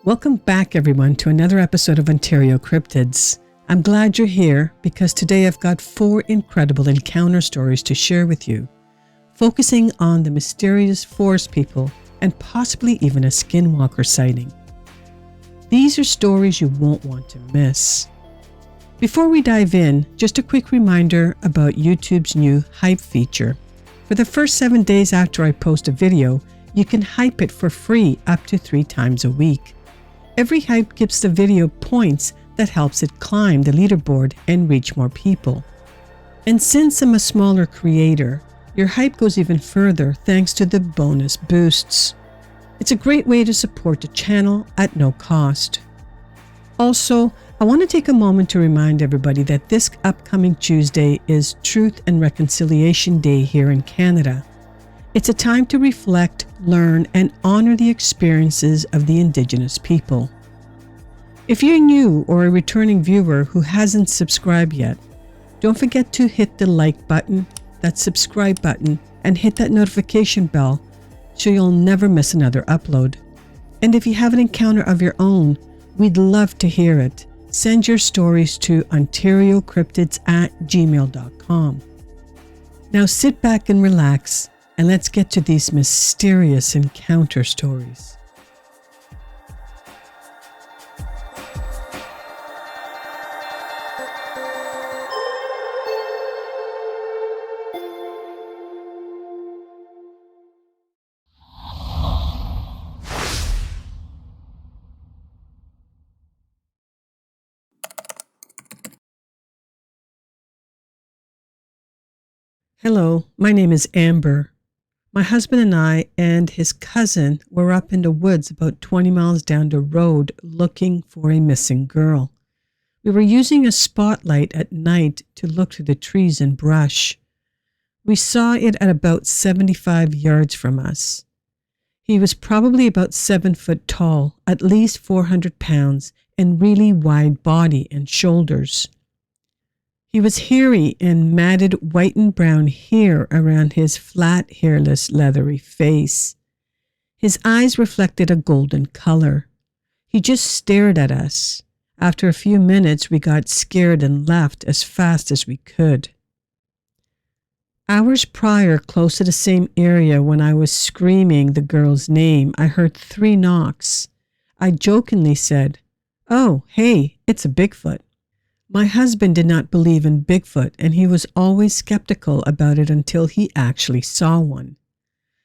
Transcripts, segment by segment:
Welcome back, everyone, to another episode of Ontario Cryptids. I'm glad you're here because today I've got 4 incredible encounter stories to share with you, focusing on the mysterious forest people and possibly even a Skinwalker sighting. These are stories you won't want to miss. Before we dive in, just a quick reminder about YouTube's new hype feature. For the first 7 days after I post a video, you can hype it for free up to 3 times a week. Every hype gives the video points that helps it climb the leaderboard and reach more people. And since I'm a smaller creator, your hype goes even further thanks to the bonus boosts. It's a great way to support the channel at no cost. Also, I want to take a moment to remind everybody that this upcoming Tuesday is Truth and Reconciliation Day here in Canada. It's a time to reflect, learn, and honor the experiences of the Indigenous people. If you're new or a returning viewer who hasn't subscribed yet, don't forget to hit the like button, that subscribe button, and hit that notification bell so you'll never miss another upload. And if you have an encounter of your own, we'd love to hear it. Send your stories to ontariocryptids@gmail.com. Now sit back and relax, and let's get to these mysterious encounter stories. Hello, my name is Amber. My husband and I and his cousin were up in the woods about 20 miles down the road looking for a missing girl. We were using a spotlight at night to look through the trees and brush. We saw it at about 75 yards from us. He was probably about 7 foot tall, at least 400 pounds, and really wide body and shoulders. He was hairy and matted white and brown hair around his flat, hairless, leathery face. His eyes reflected a golden color. He just stared at us. After a few minutes, we got scared and left as fast as we could. Hours prior, close to the same area when I was screaming the girl's name, I heard 3 knocks. I jokingly said, "Oh, hey, it's a Bigfoot." My husband did not believe in Bigfoot, and he was always skeptical about it until he actually saw one.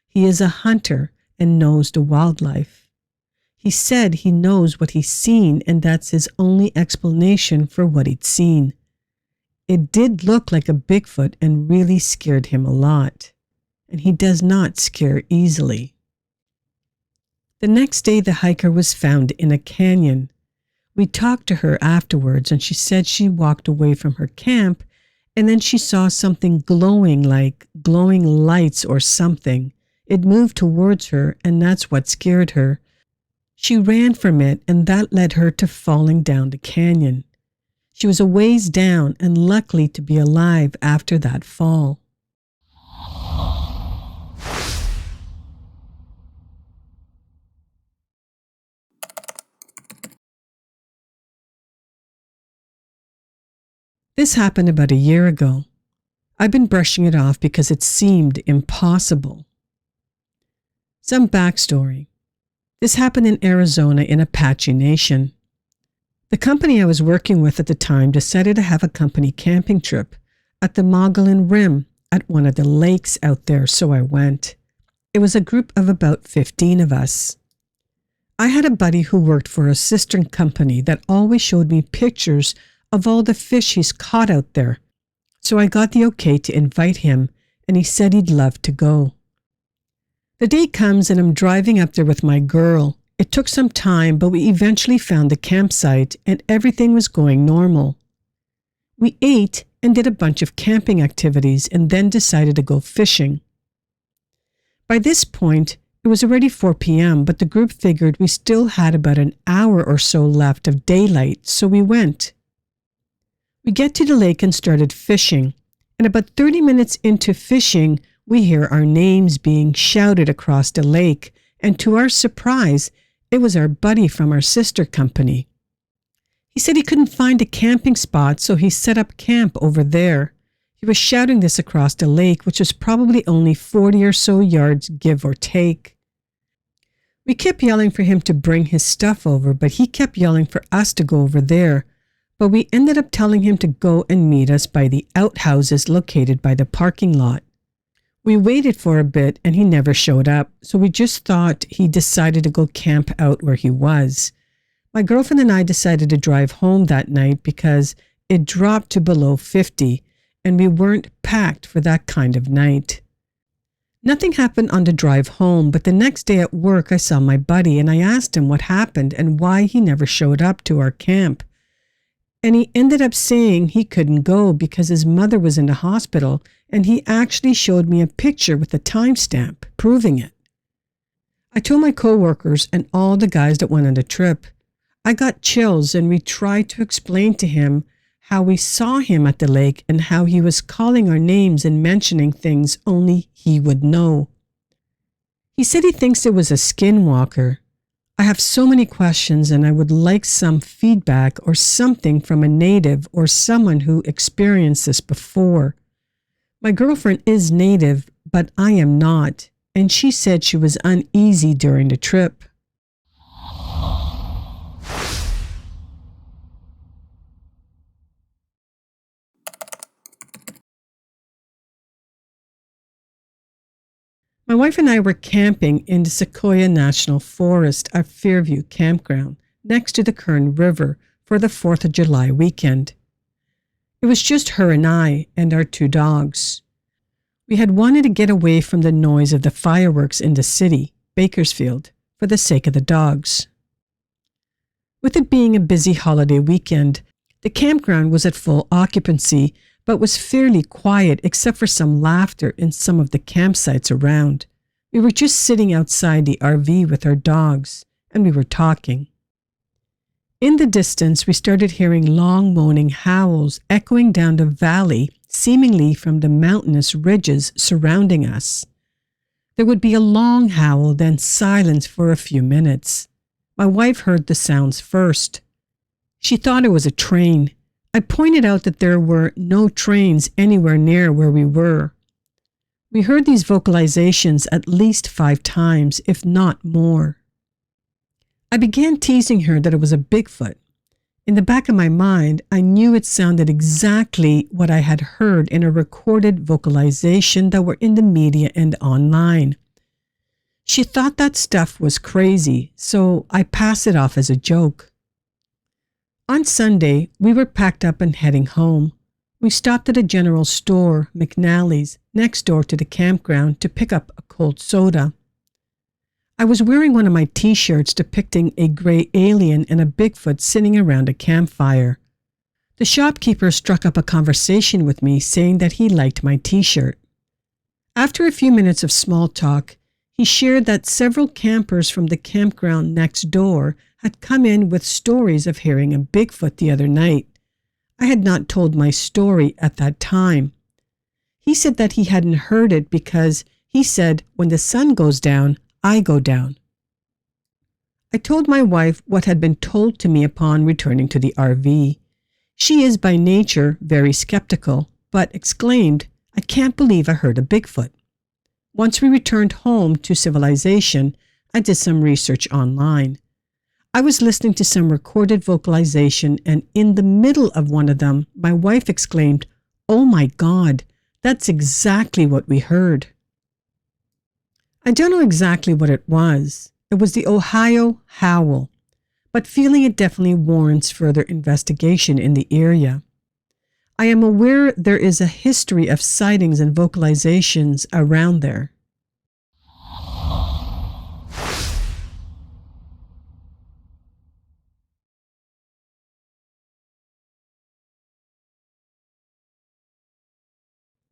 He is a hunter and knows the wildlife. He said he knows what he's seen, and that's his only explanation for what he'd seen. It did look like a Bigfoot and really scared him a lot, and he does not scare easily. The next day, the hiker was found in a canyon. We talked to her afterwards, and she said she walked away from her camp and then she saw something glowing, like glowing lights or something. It moved towards her, and that's what scared her. She ran from it, and that led her to falling down the canyon. She was a ways down and lucky to be alive after that fall. This happened about a year ago. I've been brushing it off because it seemed impossible. Some backstory. This happened in Arizona in Apache Nation. The company I was working with at the time decided to have a company camping trip at the Mogollon Rim at one of the lakes out there, so I went. It was a group of about 15 of us. I had a buddy who worked for a cistern company that always showed me pictures of all the fish he's caught out there, so I got the okay to invite him, and he said he'd love to go. The day comes and I'm driving up there with my girl. It took some time, but we eventually found the campsite and everything was going normal. We ate and did a bunch of camping activities and then decided to go fishing. By this point, it was already 4 p.m., but the group figured we still had about an hour or so left of daylight, so we went. We get to the lake and started fishing, and about 30 minutes into fishing, we hear our names being shouted across the lake, and to our surprise, It was our buddy from our sister company. He said he couldn't find a camping spot, so he set up camp over there. He was shouting this across the lake, which was probably only 40 or so yards, give or take. We kept yelling for him to bring his stuff over, but he kept yelling for us to go over there. But we ended up telling him to go and meet us by the outhouses located by the parking lot. We waited for a bit and he never showed up, so we just thought he decided to go camp out where he was. My girlfriend and I decided to drive home that night because it dropped to below 50 and we weren't packed for that kind of night. Nothing happened on the drive home, but the next day at work I saw my buddy and I asked him what happened and why he never showed up to our camp. And he ended up saying he couldn't go because his mother was in the hospital, and he actually showed me a picture with a timestamp proving it. I told my coworkers and all the guys that went on the trip. I got chills and we tried to explain to him how we saw him at the lake and how he was calling our names and mentioning things only he would know. He said he thinks it was a skinwalker. I have so many questions and I would like some feedback or something from a native or someone who experienced this before. My girlfriend is native, but I am not, and she said she was uneasy during the trip. My wife and I were camping in the Sequoia National Forest at Fairview Campground, next to the Kern River, for the 4th of July weekend. It was just her and I and our 2 dogs. We had wanted to get away from the noise of the fireworks in the city, Bakersfield, for the sake of the dogs. With it being a busy holiday weekend, the campground was at full occupancy, but was fairly quiet except for some laughter in some of the campsites around. We were just sitting outside the RV with our dogs, and we were talking. In the distance, we started hearing long moaning howls echoing down the valley, seemingly from the mountainous ridges surrounding us. There would be a long howl, then silence for a few minutes. My wife heard the sounds first. She thought it was a train. I pointed out that there were no trains anywhere near where we were. We heard these vocalizations at least 5 times, if not more. I began teasing her that it was a Bigfoot. In the back of my mind, I knew it sounded exactly what I had heard in a recorded vocalization that were in the media and online. She thought that stuff was crazy, so I passed it off as a joke. On Sunday, we were packed up and heading home. We stopped at a general store, McNally's, next door to the campground to pick up a cold soda. I was wearing one of my t-shirts depicting a gray alien and a Bigfoot sitting around a campfire. The shopkeeper struck up a conversation with me saying that he liked my t-shirt. After a few minutes of small talk, he shared that several campers from the campground next door had come in with stories of hearing a Bigfoot the other night. I had not told my story at that time. He said that he hadn't heard it because he said, when the sun goes down, I go down. I told my wife what had been told to me upon returning to the RV. She is by nature very skeptical, but exclaimed, "I can't believe I heard a Bigfoot." Once we returned home to civilization, I did some research online. I was listening to some recorded vocalization, and in the middle of one of them, my wife exclaimed, "Oh my God, that's exactly what we heard." I don't know exactly what it was. It was the Ohio howl, but feeling it definitely warrants further investigation in the area. I am aware there is a history of sightings and vocalizations around there.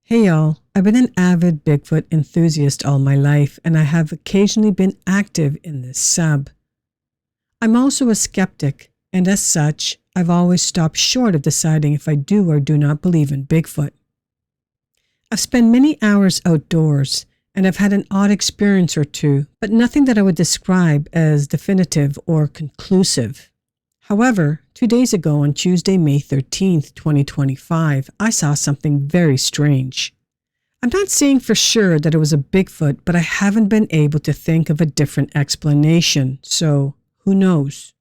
Hey y'all, I've been an avid Bigfoot enthusiast all my life, and I have occasionally been active in this sub. I'm also a skeptic, and as such, I've always stopped short of deciding if I do or do not believe in Bigfoot. I've spent many hours outdoors, and I've had an odd experience or two, but nothing that I would describe as definitive or conclusive. However, 2 days ago on Tuesday, May 13th, 2025, I saw something very strange. I'm not saying for sure that it was a Bigfoot, but I haven't been able to think of a different explanation, so who knows?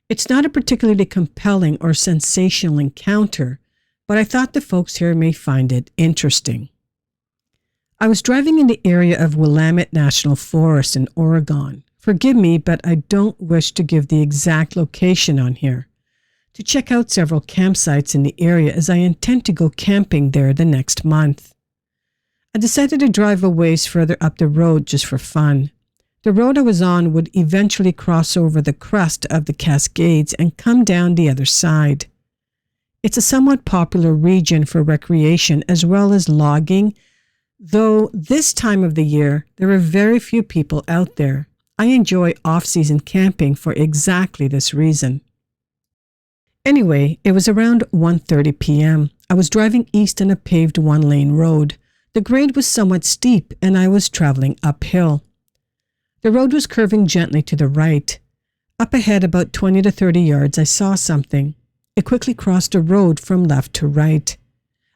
It's not a particularly compelling or sensational encounter, but I thought the folks here may find it interesting. I was driving in the area of Willamette National Forest in Oregon. Forgive me, but I don't wish to give the exact location on here. To check out several campsites in the area as I intend to go camping there the next month. I decided to drive a ways further up the road just for fun. The road I was on would eventually cross over the crest of the Cascades and come down the other side. It's a somewhat popular region for recreation as well as logging, though this time of the year there are very few people out there. I enjoy off-season camping for exactly this reason. Anyway, it was around 1:30 p.m. I was driving east on a paved one-lane road. The grade was somewhat steep and I was traveling uphill. The road was curving gently to the right. Up ahead about 20 to 30 yards I saw something. It quickly crossed the road from left to right.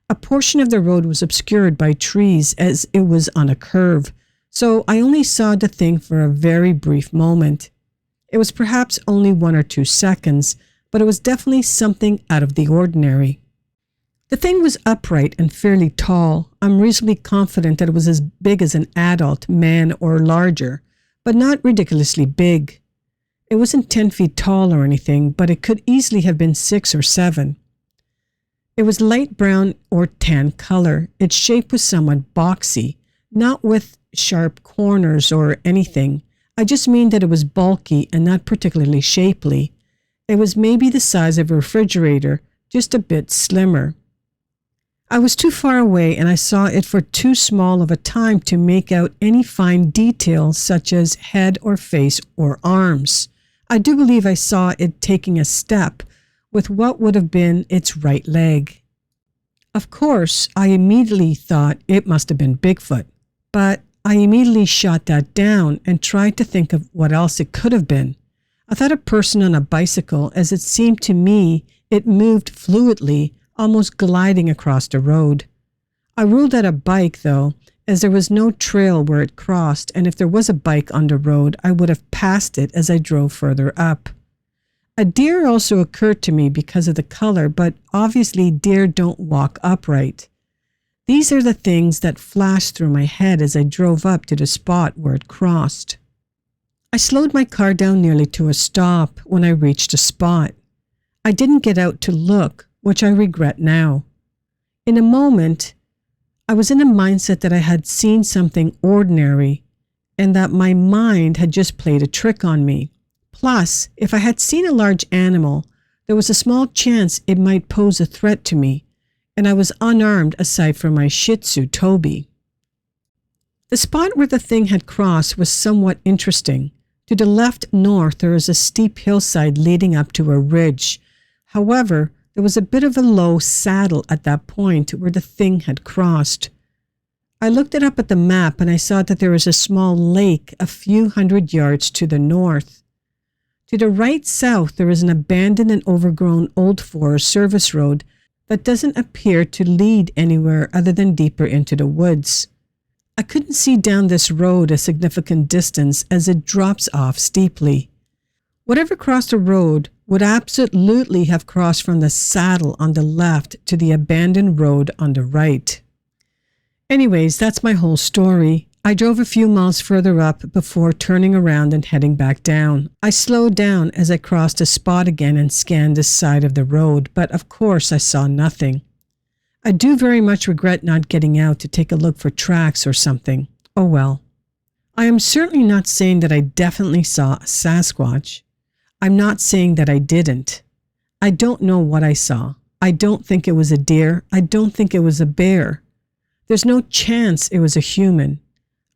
A portion of the road was obscured by trees as it was on a curve, so I only saw the thing for a very brief moment. It was perhaps only 1 or 2 seconds, but it was definitely something out of the ordinary. The thing was upright and fairly tall. I'm reasonably confident that it was as big as an adult man or larger, but not ridiculously big. It wasn't 10 feet tall or anything, but it could easily have been 6 or 7. It was light brown or tan color. Its shape was somewhat boxy, not with sharp corners or anything. I just mean that it was bulky and not particularly shapely. It was maybe the size of a refrigerator, just a bit slimmer. I was too far away and I saw it for too small of a time to make out any fine details such as head or face or arms. I do believe I saw it taking a step with what would have been its right leg. Of course, I immediately thought it must have been Bigfoot, but I immediately shot that down and tried to think of what else it could have been. I thought a person on a bicycle, as it seemed to me it moved fluidly, almost gliding across the road. I ruled out a bike though, as there was no trail where it crossed, and if there was a bike on the road, I would have passed it as I drove further up. A deer also occurred to me because of the color, but obviously deer don't walk upright. These are the things that flashed through my head as I drove up to the spot where it crossed. I slowed my car down nearly to a stop when I reached the spot. I didn't get out to look, which I regret now. In a moment, I was in a mindset that I had seen something ordinary and that my mind had just played a trick on me. Plus, if I had seen a large animal, there was a small chance it might pose a threat to me, and I was unarmed aside from my Shih Tzu, Toby. The spot where the thing had crossed was somewhat interesting. To the left north, there is a steep hillside leading up to a ridge. However, there was a bit of a low saddle at that point where the thing had crossed. I looked it up at the map and I saw that there was a small lake a few hundred yards to the north. To the right south, there is an abandoned and overgrown old forest service road that doesn't appear to lead anywhere other than deeper into the woods. I couldn't see down this road a significant distance as it drops off steeply. Whatever crossed the road would absolutely have crossed from the saddle on the left to the abandoned road on the right. Anyways, that's my whole story. I drove a few miles further up before turning around and heading back down. I slowed down as I crossed a spot again and scanned the side of the road, but of course I saw nothing. I do very much regret not getting out to take a look for tracks or something. Oh well. I am certainly not saying that I definitely saw a Sasquatch. I'm not saying that I didn't. I don't know what I saw. I don't think it was a deer. I don't think it was a bear. There's no chance it was a human.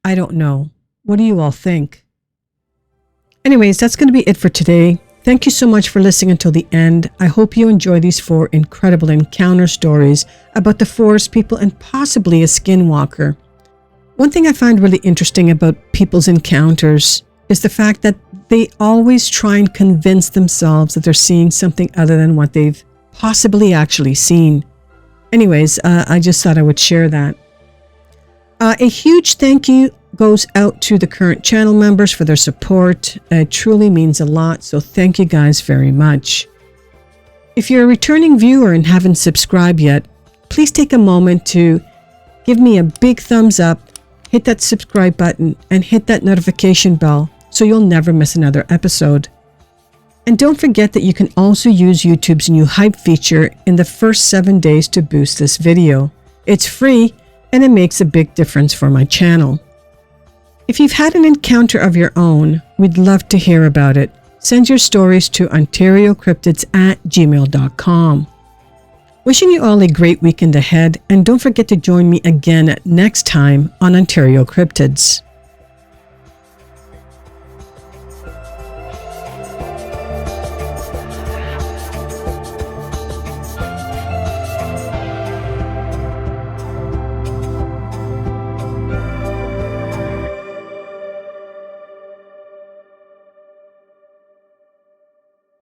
I don't know. What do you all think? Anyways, that's going to be it for today. Thank you so much for listening until the end. I hope you enjoy these 4 incredible encounter stories about the forest people and possibly a skinwalker. One thing I find really interesting about people's encounters is the fact that they always try and convince themselves that they're seeing something other than what they've possibly actually seen. Anyways, I just thought I would share that. A huge thank you goes out to the current channel members for their support. It truly means a lot, so thank you guys very much. If you're a returning viewer and haven't subscribed yet, please take a moment to give me a big thumbs up, hit that subscribe button, and hit that notification bell so you'll never miss another episode. And don't forget that you can also use YouTube's new hype feature in the first 7 days to boost this video. It's free and it makes a big difference for my channel. If you've had an encounter of your own, we'd love to hear about it. Send your stories to ontariocryptids@gmail.com. Wishing you all a great weekend ahead, and don't forget to join me again next time on Ontario Cryptids.